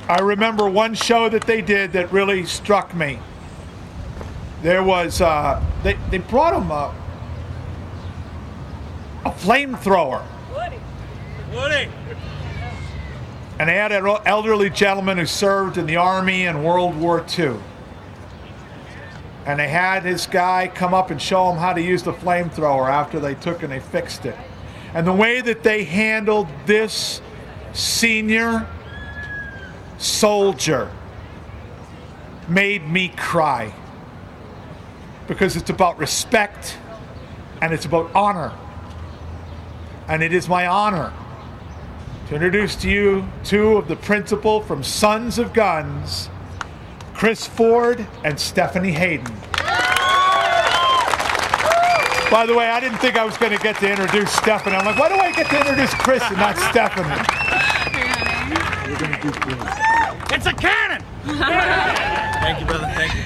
I remember one show that they did that really struck me. There was, they brought him a flamethrower. Woody. And they had an elderly gentleman who served in the Army in World War II. And they had this guy come up and show him how to use the flamethrower after they took and they fixed it. And the way that they handled this senior soldier made me cry. Because it's about respect and it's about honor. And it is my honor to introduce to you two of the principal from Sons of Guns, Kris Ford and Stephanie Hayden. By the way, I didn't think I was going to get to introduce Stephanie. I'm like, why do I get to introduce Kris and not Stephanie? It's a cannon! Thank you, brother. Thank you.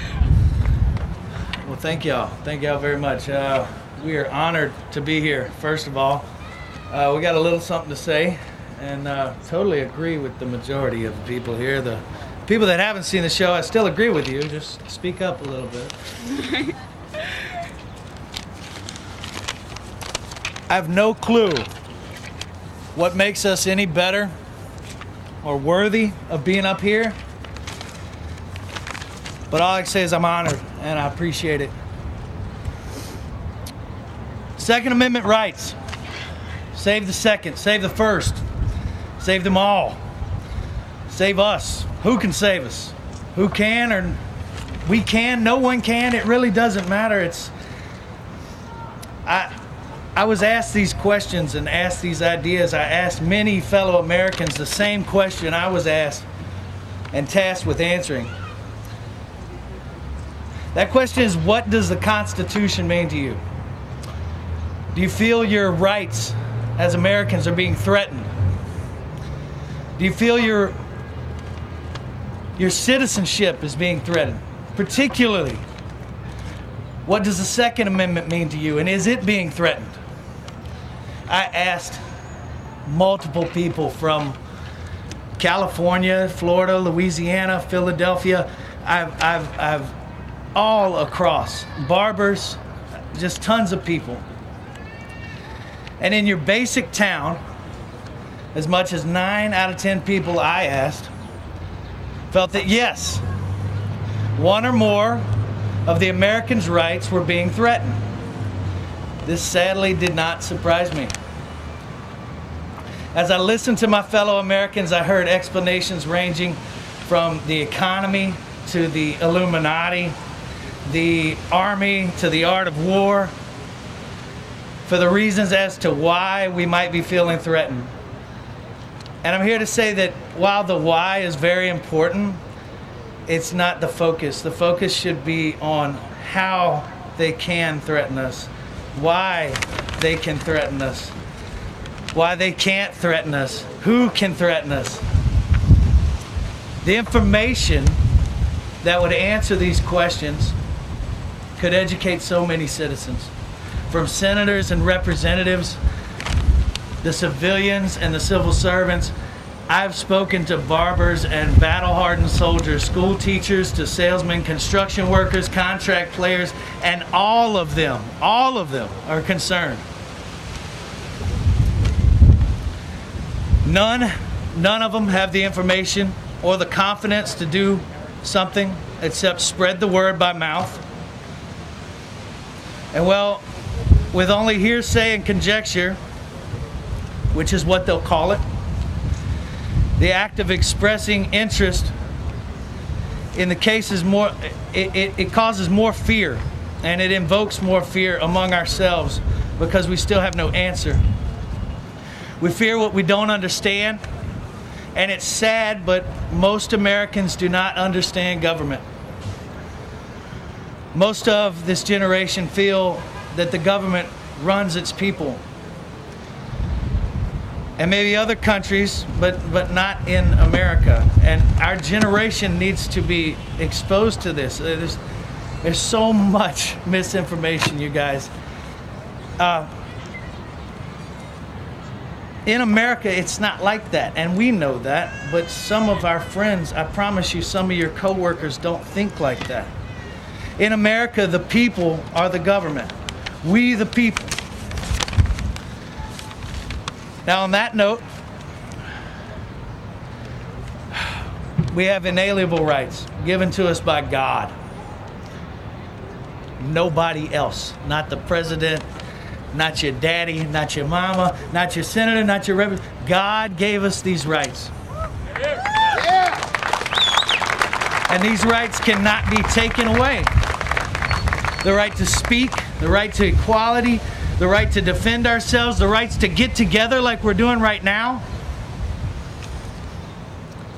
Well, thank y'all. Thank y'all very much. We are honored to be here, first of all. We got a little something to say, and totally agree with the majority of the people here. The people that haven't seen the show, I still agree with you. Just speak up a little bit. I have no clue what makes us any better or worthy of being up here. But all I can say is I'm honored and I appreciate it. Second Amendment rights. Save the second, save the first, save them all. Save us. Who can save us? Who can or we can? No one can. It really doesn't matter. I was asked these questions and asked these ideas. I asked many fellow Americans the same question I was asked and tasked with answering. That question is, what does the Constitution mean to you? Do you feel your rights as Americans are being threatened? Do you feel your citizenship is being threatened? Particularly, what does the Second Amendment mean to you, and is it being threatened? I asked multiple people from California, Florida, Louisiana, Philadelphia. I've all across, barbers, just tons of people. And in your basic town, as much as 9 out of 10 people I asked felt that yes, one or more of the Americans' rights were being threatened. This sadly did not surprise me. As I listened to my fellow Americans, I heard explanations ranging from the economy to the Illuminati, the army to the art of war, for the reasons as to why we might be feeling threatened. And I'm here to say that while the why is very important, it's not the focus. The focus should be on how they can threaten us, why they can threaten us, why they can't threaten us, who can threaten us. The information that would answer these questions could educate so many citizens, from senators and representatives, the civilians and the civil servants. I've spoken to barbers and battle-hardened soldiers, school teachers to salesmen, construction workers, contract players, and all of them are concerned. None of them have the information or the confidence to do something except spread the word by mouth. And well, with only hearsay and conjecture, which is what they'll call it, the act of expressing interest in the case is more, it causes more fear, and it invokes more fear among ourselves because we still have no answer. We fear what we don't understand, and it's sad, but most Americans do not understand government. Most of this generation feel that the government runs its people. And maybe other countries, but not in America. And our generation needs to be exposed to this. There's so much misinformation, you guys. In America, it's not like that, and we know that, but some of our friends, I promise you, some of your coworkers don't think like that. In America, the people are the government. We the people. Now, on that note, we have inalienable rights given to us by God. Nobody else, not the president, not your daddy, not your mama, not your senator, not your representative. God gave us these rights. And these rights cannot be taken away. The right to speak, the right to equality, the right to defend ourselves, the rights to get together like we're doing right now.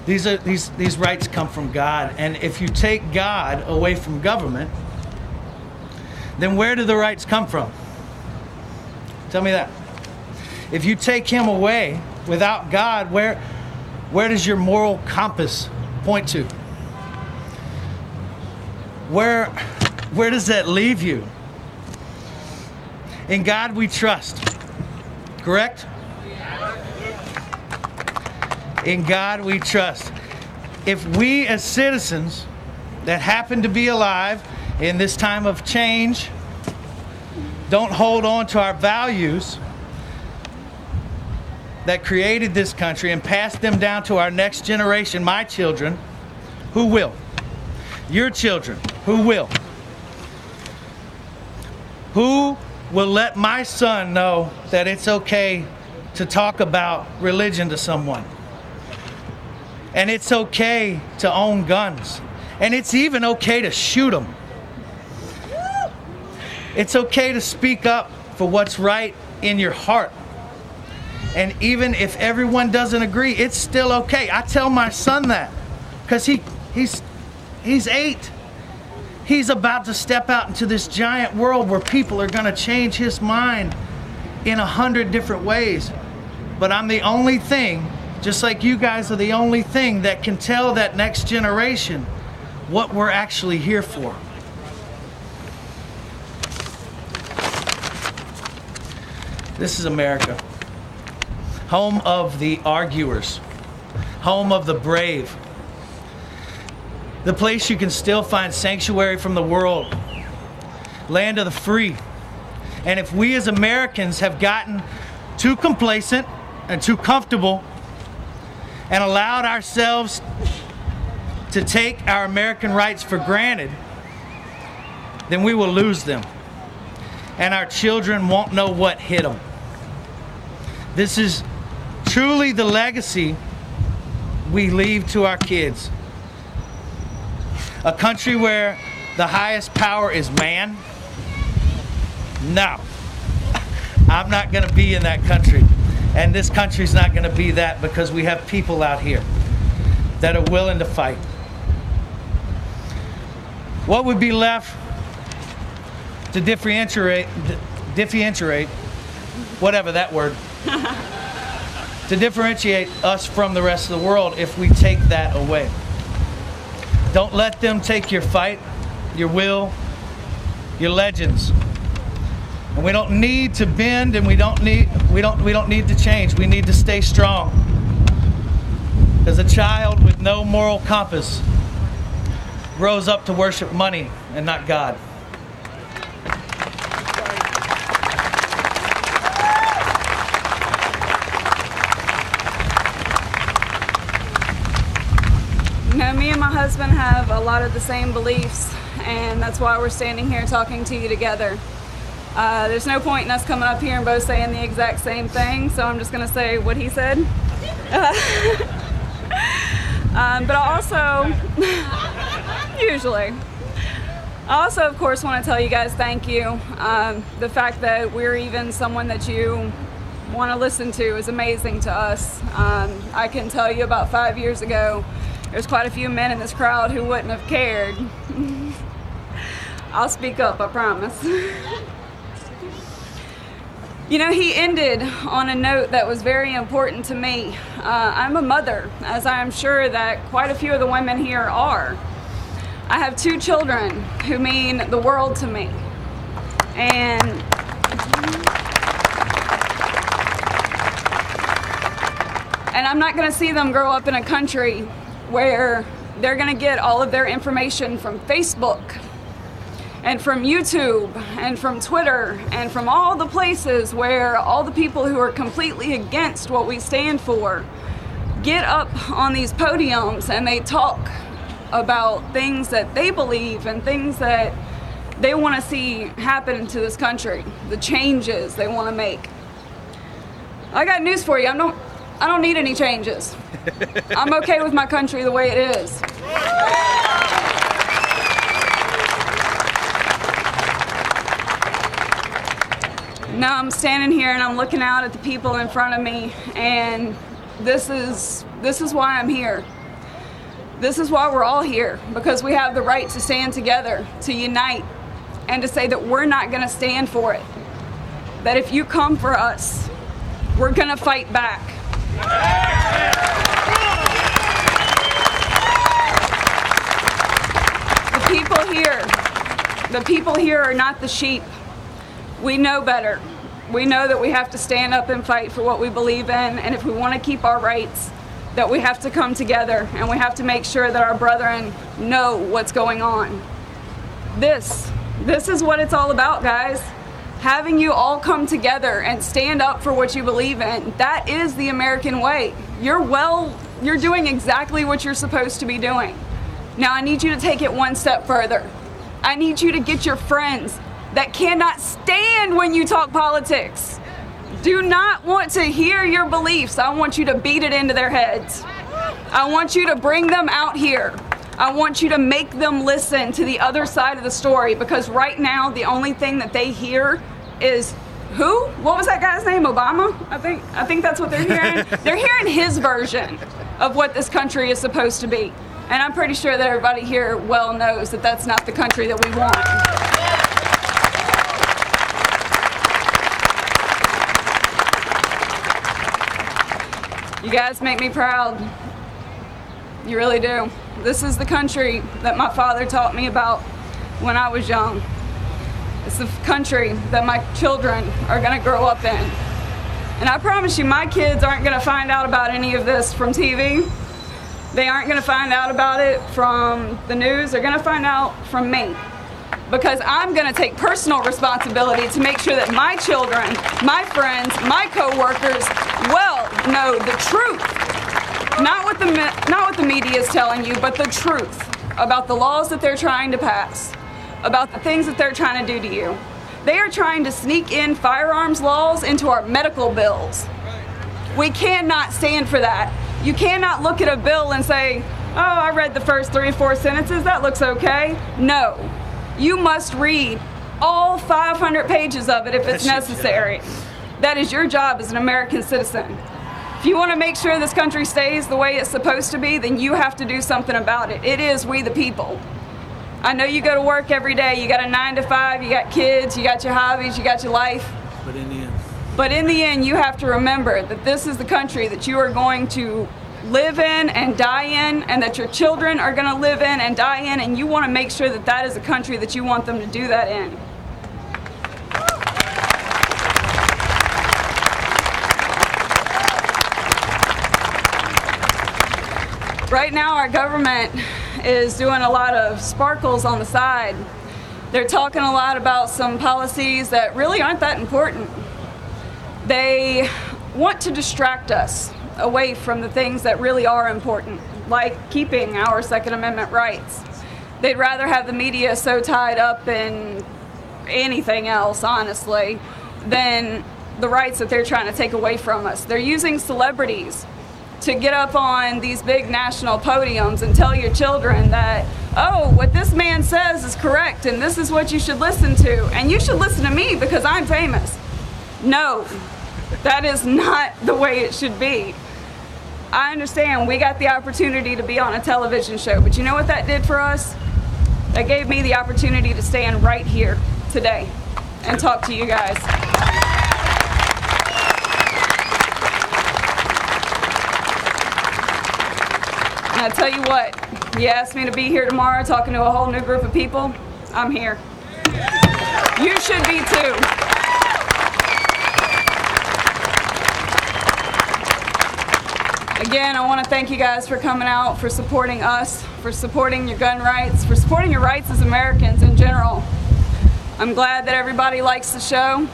These rights come from God. And if you take God away from government, then where do the rights come from? Tell me that. If you take him away without God, where does your moral compass point to? Where does that leave you? In God we trust. Correct? In God we trust. If we as citizens that happen to be alive in this time of change don't hold on to our values that created this country and pass them down to our next generation, my children, who will? Your children, who will? Who will let my son know that it's okay to talk about religion to someone? And it's okay to own guns. And it's even okay to shoot them. It's okay to speak up for what's right in your heart. And even if everyone doesn't agree, it's still okay. I tell my son that because he's 8. He's about to step out into this giant world where people are going to change his mind in 100 different ways. But I'm the only thing, just like you guys are the only thing that can tell that next generation what we're actually here for. This is America, home of the arguers, home of the brave, the place you can still find sanctuary from the world, land of the free. And if we as Americans have gotten too complacent and too comfortable and allowed ourselves to take our American rights for granted, then we will lose them. And our children won't know what hit them. This is truly the legacy we leave to our kids. A country where the highest power is man? No. I'm not going to be in that country. And this country's not going to be that because we have people out here that are willing to fight. What would be left to differentiate, whatever that word, to differentiate us from the rest of the world if we take that away? Don't let them take your fight, your will, your legends. And we don't need to bend, and we don't need to change. We need to stay strong. As a child with no moral compass grows up to worship money and not God. You know, me and my husband have a lot of the same beliefs, and that's why we're standing here talking to you together. There's no point in us coming up here and both saying the exact same thing, so I'm just going to say what he said. But I also, I also, of course, want to tell you guys thank you. The fact that we're even someone that you want to listen to is amazing to us. I can tell you about 5 years ago, there's quite a few men in this crowd who wouldn't have cared. I'll speak up, I promise. You know, he ended on a note that was very important to me. I'm a mother, as I'm sure that quite a few of the women here are. I have 2 children who mean the world to me. And And I'm not going to see them grow up in a country where they're going to get all of their information from Facebook and from YouTube and from Twitter and from all the places where all the people who are completely against what we stand for get up on these podiums and they talk about things that they believe and things that they want to see happen to this country, the changes they want to make. I got news for you. I don't need any changes. I'm okay with my country the way it is. Now I'm standing here and I'm looking out at the people in front of me, and this is why I'm here. This is why we're all here, because we have the right to stand together, to unite, and to say that we're not going to stand for it. That if you come for us, we're going to fight back. The people here are not the sheep. We know better. We know that we have to stand up and fight for what we believe in, and if we want to keep our rights, that we have to come together and we have to make sure that our brethren know what's going on. This is what it's all about, guys. Having you all come together and stand up for what you believe in. That is the American way. You're doing exactly what you're supposed to be doing. Now I need you to take it one step further. I need you to get your friends that cannot stand when you talk politics, do not want to hear your beliefs. I want you to beat it into their heads. I want you to bring them out here. I want you to make them listen to the other side of the story, because right now the only thing that they hear is who? What was that guy's name? Obama? I think that's what they're hearing. They're hearing his version of what this country is supposed to be. And I'm pretty sure that everybody here well knows that that's not the country that we want. You guys make me proud. You really do. This is the country that my father taught me about when I was young. It's the country that my children are going to grow up in. And I promise you, my kids aren't going to find out about any of this from TV. They aren't going to find out about it from the news. They're going to find out from me. Because I'm going to take personal responsibility to make sure that my children, my friends, my co-workers well know the truth. Not what the media is telling you, but the truth about the laws that they're trying to pass, about the things that they're trying to do to you. They are trying to sneak in firearms laws into our medical bills. We cannot stand for that. You cannot look at a bill and say, oh, I read the first 3 or 4 sentences, that looks okay. No. You must read all 500 pages of it if it's necessary. That is your job as an American citizen. If you want to make sure this country stays the way it's supposed to be, then you have to do something about it. It is we the people. I know you go to work every day. You got a 9 to 5, you got kids, you got your hobbies, you got your life. But in the end, you have to remember that this is the country that you are going to live in and die in, and that your children are going to live in and die in, and you want to make sure that that is a country that you want them to do that in. Right now, our government is doing a lot of sparkles on the side. They're talking a lot about some policies that really aren't that important. They want to distract us away from the things that really are important, like keeping our Second Amendment rights. They'd rather have the media so tied up in anything else, honestly, than the rights that they're trying to take away from us. They're using celebrities to get up on these big national podiums and tell your children that, oh, what this man says is correct and this is what you should listen to, and you should listen to me because I'm famous. No, that is not the way it should be. I understand we got the opportunity to be on a television show, but you know what that did for us? That gave me the opportunity to stand right here today and talk to you guys. And I tell you what, you asked me to be here tomorrow talking to a whole new group of people, I'm here. You should be too. Again, I want to thank you guys for coming out, for supporting us, for supporting your gun rights, for supporting your rights as Americans in general. I'm glad that everybody likes the show.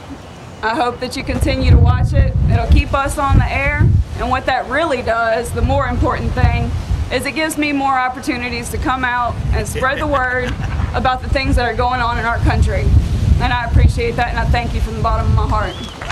I hope that you continue to watch it. It'll keep us on the air, and what that really does, the more important thing, is it gives me more opportunities to come out and spread the word about the things that are going on in our country. And I appreciate that, and I thank you from the bottom of my heart.